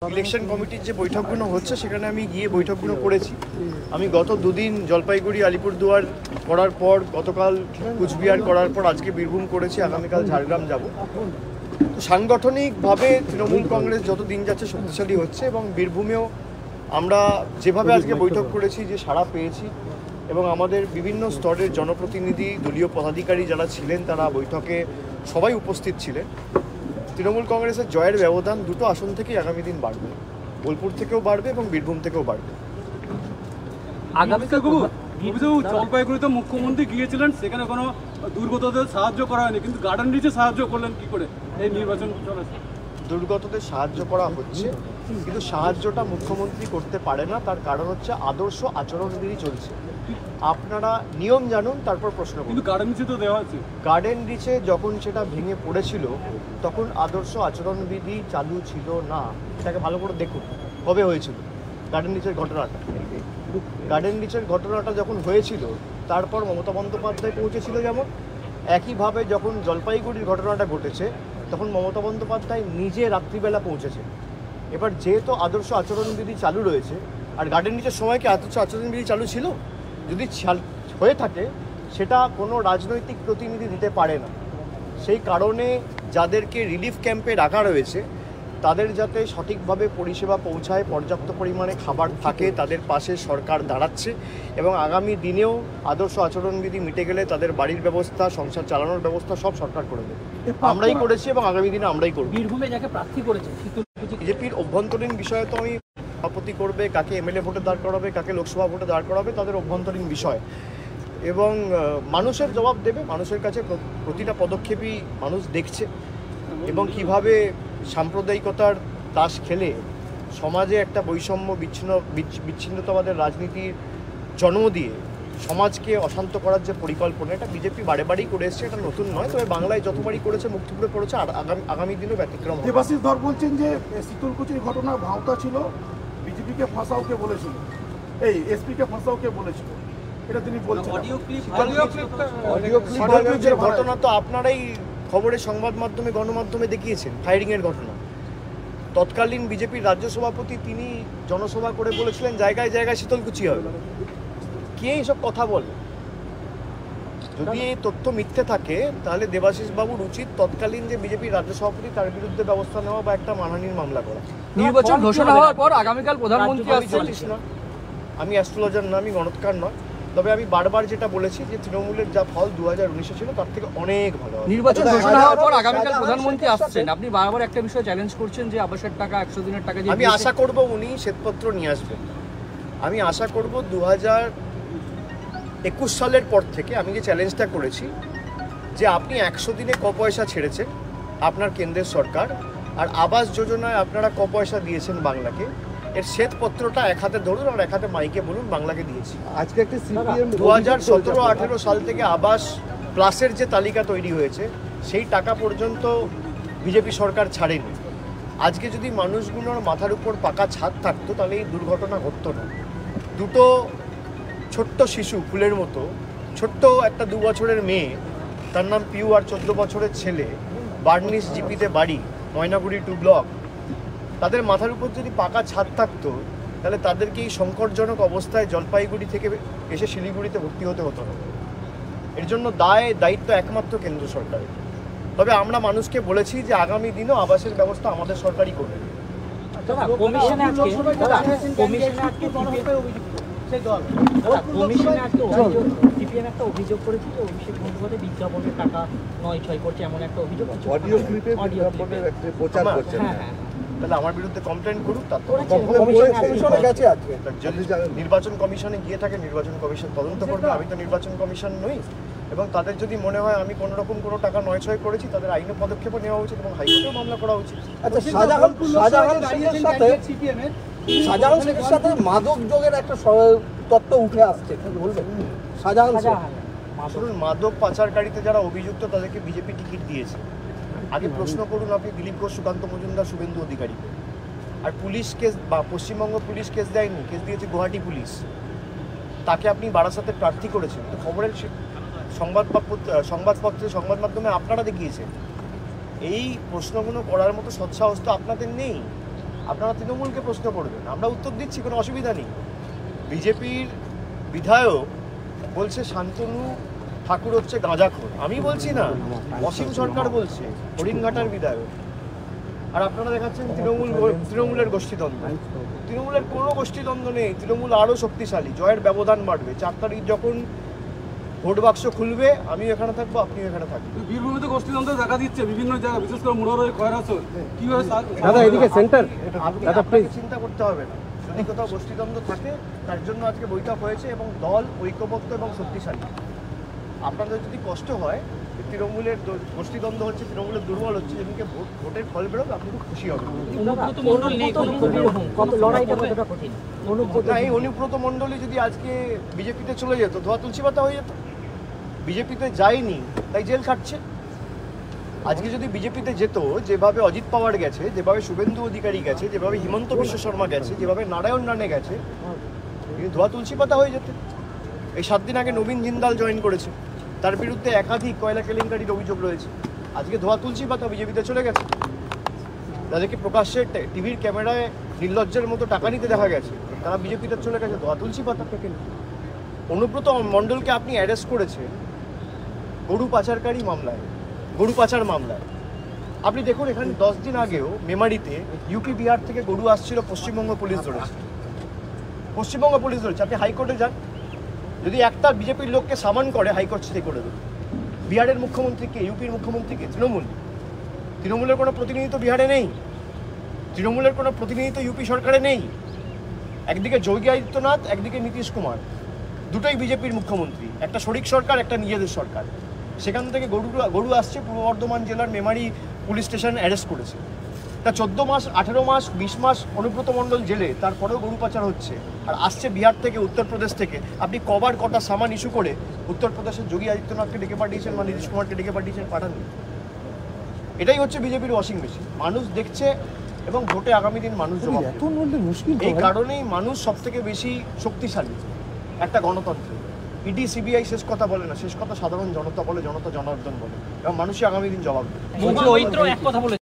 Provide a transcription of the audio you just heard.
Election কমিটির যে বৈঠকগুলো হচ্ছে সেখানে আমি গিয়ে বৈঠকগুলো করেছি। আমি গত দুদিন জলপাইগুড়ি আলিপুরদুয়ার করার পর, গতকাল কুচবিহার করার পর আজকে বীরভূম করেছি, আগামীকাল ঝাড়গ্রাম যাব। তো সাংগঠনিকভাবে তৃণমূল কংগ্রেস যত দিন যাচ্ছে শক্তিশালী হচ্ছে এবং বীরভূমেও আমরা যেভাবে আজকে বৈঠক করেছি যে সাড়া পেয়েছি এবং আমাদের বিভিন্ন স্তরের জনপ্রতিনিধি, দলীয় পদাধিকারী যারা ছিলেন তারা বৈঠকে সবাই উপস্থিত ছিলেন। তৃণমূল কংগ্রেসের জয়ের ব্যবধান দুটো আসন থেকেই আগামী দিন বাড়বে, বোলপুর থেকেও বাড়বে এবং বীরভূম থেকেও বাড়বে। জলপাইগুড়িতে মুখ্যমন্ত্রী গিয়েছিলেন, সেখানে কোনো দুর্গতদের সাহায্য করা হয়নি, কিন্তু গার্ডেন রিচে সাহায্য করলেন কি করে এই নির্বাচন চলেছে? দুর্গতদের সাহায্য করা হচ্ছে, কিন্তু সাহায্যটা মুখ্যমন্ত্রী করতে পারে না। তার কারণ হচ্ছে আদর্শ আচরণবিধি চলছে। আপনারা নিয়ম জানুন, তারপর প্রশ্ন করুন। কিন্তু গার্ডেন রিচে তো দেওয়া আছে। গার্ডেন রিচে যখন সেটা ভেঙে পড়েছিল তখন আদর্শ আচরণবিধি চালু ছিল না। এটাকে ভালো করে দেখুন কবে হয়েছিল গার্ডেন রিচের ঘটনাটা। গার্ডেন রিচের ঘটনাটা যখন হয়েছিল তারপর মমতা বন্দ্যোপাধ্যায় পৌঁছেছিল, যেমন একইভাবে যখন জলপাইগুড়ির ঘটনাটা ঘটেছে তখন মমতা বন্দ্যোপাধ্যায় নিজে রাত্রিবেলা পৌঁছেছে। এবার যেহেতু আদর্শ আচরণবিধি চালু রয়েছে, আর গার্ডেন রিচের সময় কি আদর্শ আচরণবিধি চালু ছিল? যদি হয়ে থাকে সেটা কোনো রাজনৈতিক প্রতিনিধি দিতে পারে না। সেই কারণে যাদেরকে রিলিফ ক্যাম্পে রাখা রয়েছে তাদের যাতে সঠিকভাবে পরিষেবা পৌঁছায়, পর্যাপ্ত পরিমাণে খাবার থাকে, তাদের পাশে সরকার দাঁড়াচ্ছে এবং আগামী দিনেও আদর্শ আচরণবিধি মিটে গেলে তাদের বাড়ির ব্যবস্থা, সংসার চালানোর ব্যবস্থা সব সরকার করে দেবে। আমরাই করেছি এবং আগামী দিনে আমরাই করব। বীরভূমে যাকে প্রার্থী করেছে বিজেপির অভ্যন্তরীণ বিষয়ে তো আমি সভাপতি করবে, কাকে এমএলএ ভোটে দাঁড় করাবে, কাকে লোকসভা ভোটে দাঁড় করাবে তাদের অভ্যন্তরীণ বিষয়, এবং মানুষের জবাব দেবে। মানুষের কাছে প্রতিটা পদক্ষেপই মানুষ দেখছে এবং কিভাবে সাম্প্রদায়িকতার তাস খেলে সমাজে একটা বৈষম্য, বিচ্ছিন্নতাবাদের রাজনীতির জন্ম দিয়ে সমাজকে অশান্ত করার যে পরিকল্পনা, এটা বিজেপি বারে বারেই করে এসছে, এটা নতুন নয়। তবে বাংলায় যতবারই করেছে মুখ থুবড়ে পড়েছে, আর আগামী দিনেও ব্যতিক্রম। দেবাশিস ধর বলছেন যে শীতলকুচির ঘটনা ভাওতা ছিল, বিজেপিকে ফাঁসাওকে বলেছিল, এই এসপিকে ফাঁসাওকে বলেছিল, এটা তিনি বলছেন। ঘটনা তো আপনারাই খবরের সংবাদ মাধ্যমে, গণমাধ্যমে দেখিয়েছেন, ফায়ারিংয়ের ঘটনা। তৎকালীন বিজেপির রাজ্য সভাপতি তিনি জনসভা করে বলেছিলেন জায়গায় জায়গায় শীতলকুচি হবে। কে এসব কথা বলে? যদি এই তথ্য মিথ্যে থাকে তাহলে দেবাশিস বাবুর উচিত তৎকালীন যে বিজেপির রাজ্য সভাপতি তার বিরুদ্ধে ব্যবস্থা নেওয়া বা একটা মানহানির মামলা করা। নির্বাচন ঘোষণা হওয়ার পর আগামীকাল প্রধানমন্ত্রী আসছেন। আমি অ্যাস্ট্রোলজার না, আমি গণৎকার নয়, তবে আমি বারবার যেটা বলেছি যে তৃণমূলের যা ফল 2019-এ ছিল তার থেকে অনেক ভালো। নির্বাচন ঘোষণা হওয়ার পর আগামীকাল প্রধানমন্ত্রী আসছেন, আপনি বারবার একটা বিষয় চ্যালেঞ্জ করছেন যে আবাসের টাকা, 100 দিনের টাকা। আমি আশা করব উনি শ্বেতপত্র নিয়ে আসবেন। আমি আশা করব 2021 সালের পর থেকে আমি যে চ্যালেঞ্জটা করেছি যে আপনি 100 দিনে ক পয়সা ছেড়েছেন আপনার কেন্দ্রের সরকার, আর আবাস যোজনায় আপনারা ক পয়সা দিয়েছেন বাংলাকে, এর শ্বেতপত্রটা এক হাতে ধরুন আর এক হাতে মাইকে বলুন বাংলাকে দিয়েছি। আজকে একটা সিপিএম 2017-18 সাল থেকে আবাস প্লাসের যে তালিকা তৈরি হয়েছে সেই টাকা পর্যন্ত বিজেপি সরকার ছাড়েনি। আজকে যদি মানুষগুলোর মাথার উপর পাকা ছাদ থাকতো তাহলে এই দুর্ঘটনা ঘটতো না। দুটো ছোট্ট শিশু, ফুলের মতো ছোট্ট একটা 2 বছরের মেয়ে, তার নাম পিউ, আর 14 বছরের ছেলে, বার্নিস জিপিতে বাড়ি, ময়নাগুড়ি 2 ব্লক, তাদের মাথার উপর যদি পাকা ছাদ থাকতো তাহলে তাদেরকে এই সংকটজনক অবস্থায় জলপাইগুড়ি থেকে এসে শিলিগুড়িতে ভর্তি হতে হতো না। এর জন্য দায়িত্ব একমাত্র কেন্দ্র সরকারের। তবে আমরা মানুষকে বলেছি যে আগামী দিনও আবাসের ব্যবস্থা আমাদের সরকারই করবে। অভিযোগ করেছি যে অভিষেক বন্দ্যোপাধ্যায় বিজ্ঞাপনের টাকা 9-6 করছে, এমন একটা অভিযোগ প্রচার করছেন। তাহলে আমার বিরুদ্ধে কমপ্লেন করুক, তারপর নির্বাচন কমিশনে গিয়ে থাকে, নির্বাচন কমিশন তদন্ত করবে। আমি তো নির্বাচন কমিশন নই, এবং তাদের যদি মনে হয় আমি কোনো রকম কোনো টাকা 9-6 করেছি তাদের আইনি পদক্ষেপও নেওয়া উচিত এবং হাইকোর্টেও মামলা করা উচিত। শাহজাহান শেখের সাথে মাদক যোগের একটা তত্ত্ব উঠে আসছে, বলবেন? শাহজাহান শুনুন, মাদক পাচারকারীতে যারা অভিযুক্ত তাদেরকে বিজেপি টিকিট দিয়েছে। আগে প্রশ্ন করুন আপনি দিলীপ ঘোষ, সুকান্ত মজুমদার, শুভেন্দু অধিকারীকে। আর পুলিশ কেস বা পশ্চিমবঙ্গ পুলিশ কেস দেয়নি, কেস দিয়েছে গুয়াহাটি পুলিশ। তাকে আপনি বারাসাতে প্রার্থী করেছেন, তো খবরের সংবাদপত্রে, সংবাদ মাধ্যমে আপনারা দেখিয়েছেন। এই প্রশ্নগুলো করার মতো সৎসাহস তো আপনাদের নেই। আপনারা তৃণমূলকে প্রশ্ন করবেন, আমরা উত্তর দিচ্ছি, কোনো অসুবিধা নেই। বিজেপির বিধায়ক বলছে শান্তনু ঠাকুর হচ্ছে গাঁজাখোর, আমি বলছি না, অসীম সরকার বলছে, হরিণঘাটার বিধায়ক। আর আপনারা দেখাচ্ছেন তৃণমূলের গোষ্ঠীদ্বন্দ্ব। তৃণমূলের কোনো গোষ্ঠীদ্বন্দ্ব নেই, তৃণমূল আরও শক্তিশালী, জয়ের ব্যবধান বাড়বে। 4 তারিখ যখন ভোট বাক্স খুলবে, আমিও এখানে থাকবো, আপনিও এখানে থাকবেন। বীরভূমিতে গোষ্ঠীদ্বন্দ্ব দেখা দিচ্ছে বিভিন্ন জায়গায়, বিশেষ করে মুরারই খয়রাসর কিভাবে দাদা এদিকে সেন্টার আপনাকে চিন্তা করতে হবে না, যদি কোথাও গোষ্ঠীদ্বন্দ্ব থাকে তার জন্য আজকে বৈঠক হয়েছে এবং দল ঐক্যবদ্ধ এবং শক্তিশালী। আপনাদের যদি কষ্ট হয় তৃণমূলের গোষ্ঠীদ্বন্দ্ব হচ্ছে, তৃণমূলের দুর্বল হচ্ছে, যেদিনকে ভোটের ফল বেরোবে আপনি খুব খুশি হবেন। না, এই অনুব্রত মণ্ডলী যদি আজকে বিজেপিতে চলে যেত, ধোয়া তুলসী পাতা হয়ে যেত। বিজেপিতে যায়নি তাই জেল খাটছে। আজকে যদি বিজেপিতে যেত, যেভাবে অজিত পাওয়ার গেছে, যেভাবে শুভেন্দু অধিকারী গেছে, যেভাবে হিমন্ত বিশ্ব শর্মা গেছে, যেভাবে নারায়ণ রানে গেছে, তিনি ধোয়া তুলসী পাতা হয়ে যেত। এই 7 দিন আগে নবীন জিন্দাল জয়েন করেছে, তার বিরুদ্ধে একাধিক কয়লা কেলেঙ্কারির অভিযোগ রয়েছে। আজকে ধোয়া তুলসী পাতা বিজেপিতে চলে গেছে। তাদেরকে প্রকাশ্যে টিভির ক্যামেরায় নির্লজ্জের মতো টাকা নিতে দেখা গেছে, তারা বিজেপিতে চলে গেছে ধোয়া তুলসী পাতা। অনুব্রত মণ্ডলকে আপনি অ্যারেস্ট করেছেন গরু পাচারকারী মামলায়, গরু পাচার মামলায়। আপনি দেখুন, এখানে 10 দিন আগেও মেমারিতে ইউপি বিহার থেকে গরু আসছিল, পশ্চিমবঙ্গ পুলিশ ধরেছে। পশ্চিমবঙ্গ পুলিশ ধরেছে। আপনি হাইকোর্টে যান, যদি একটা বিজেপির লোককে সামান করে হাইকোর্ট স্টে করে দেবে। বিহারের মুখ্যমন্ত্রীকে, ইউপির মুখ্যমন্ত্রীকে, তৃণমূলের কোনো প্রতিনিধিত্ব বিহারে নেই, তৃণমূলের কোনো প্রতিনিধিত্ব ইউপি সরকারে নেই। একদিকে যোগী আদিত্যনাথ, একদিকে নীতিশ কুমার, দুটোই বিজেপির মুখ্যমন্ত্রী, একটা শরিক সরকার, একটা নিজেদের সরকার। সেখান থেকে গরু আসছে, পূর্ব বর্ধমান জেলার মেমারি পুলিশ স্টেশন অ্যারেস্ট করেছে। তা 14 মাস, 18 মাস, 20 মাস অনুব্রত মণ্ডল জেলে, তারপরেও গরু পাচার হচ্ছে। আর আসছে বিহার থেকে, উত্তরপ্রদেশ থেকে। আপনি কটা সামান ইস্যু করে উত্তরপ্রদেশের যোগী আদিত্যনাথকে ডেকে পাঠিয়েছেন বা নীতিশ কুমারকে ডেকে পাঠিয়েছেন? পাঠাননি। এটাই হচ্ছে বিজেপির ওয়াশিং মেশিন। মানুষ দেখছে এবং ভোটে আগামী দিন মানুষ জবাব দেবে। এই কারণেই মানুষ সব থেকে বেশি শক্তিশালী একটা গণতন্ত্র। ইডি সিবিআই শেষ কথা বলে না, শেষ কথা সাধারণ জনতা বলে, জনতা জনার্দন বলে, এবং মানুষই আগামী দিন জবাব দেবে।